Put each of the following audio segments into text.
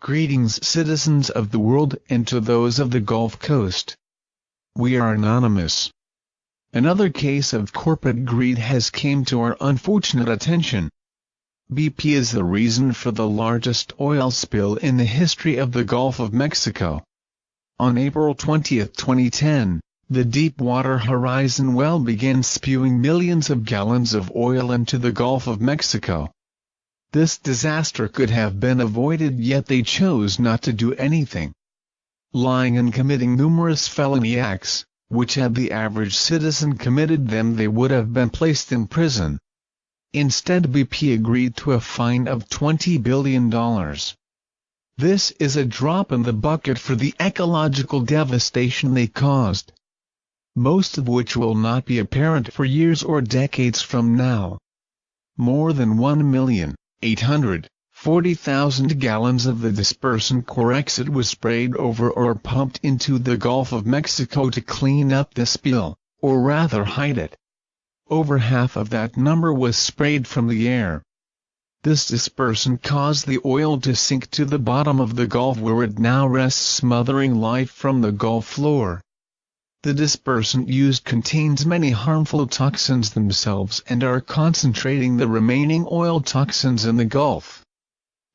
Greetings, citizens of the world, and to those of the Gulf Coast. We are anonymous. Another case of corporate greed has come to our unfortunate attention. BP is the reason for the largest oil spill in the history of the Gulf of Mexico. On April 20, 2010, the Deepwater Horizon Well began spewing millions of gallons of oil into the Gulf of Mexico. This disaster could have been avoided, yet they chose not to do anything. Lying and committing numerous felony acts, which had the average citizen committed them, they would have been placed in prison. Instead, BP agreed to a fine of $20 billion. This is a drop in the bucket for the ecological devastation they caused, most of which will not be apparent for years or decades from now. More than 1,840,000 gallons of the dispersant COREXIT was sprayed over or pumped into the Gulf of Mexico to clean up the spill, or rather hide it. Over half of that number was sprayed from the air. This dispersant caused the oil to sink to the bottom of the Gulf, where it now rests, smothering life from the Gulf floor. The dispersant used contains many harmful toxins themselves and are concentrating the remaining oil toxins in the Gulf.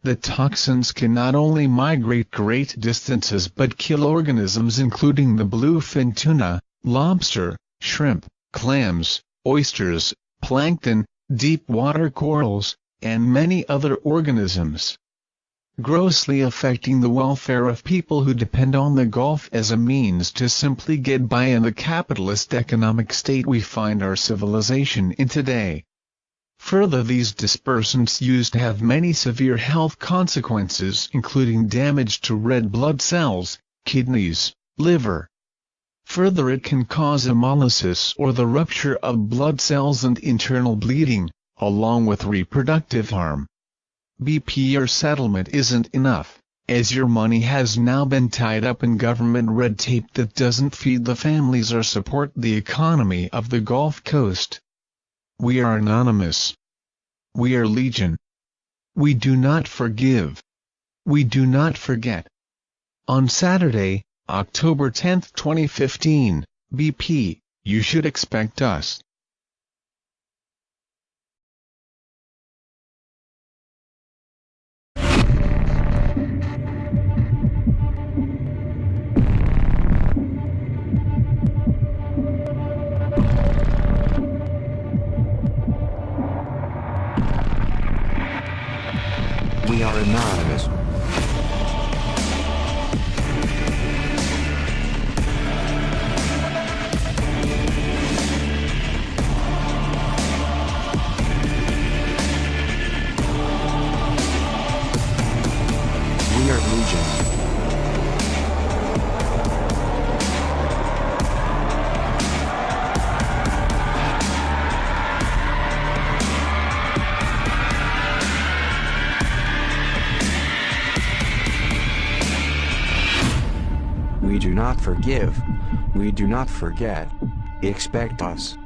The toxins can not only migrate great distances but kill organisms including the blue fin tuna, lobster, shrimp, clams, oysters, plankton, deep water corals, and many other organisms, grossly affecting the welfare of people who depend on the Gulf as a means to simply get by in the capitalist economic state we find our civilization in today. Further, these dispersants used have many severe health consequences, including damage to red blood cells, kidneys, liver. Further, it can cause hemolysis, or the rupture of blood cells, and internal bleeding, along with reproductive harm. BP, your settlement isn't enough, as your money has now been tied up in government red tape that doesn't feed the families or support the economy of the Gulf Coast. We are anonymous. We are legion. We do not forgive. We do not forget. On Saturday, October 10, 2015, BP, you should expect us. We are anonymous. We are legion. We do not forgive. We do not forget. Expect us.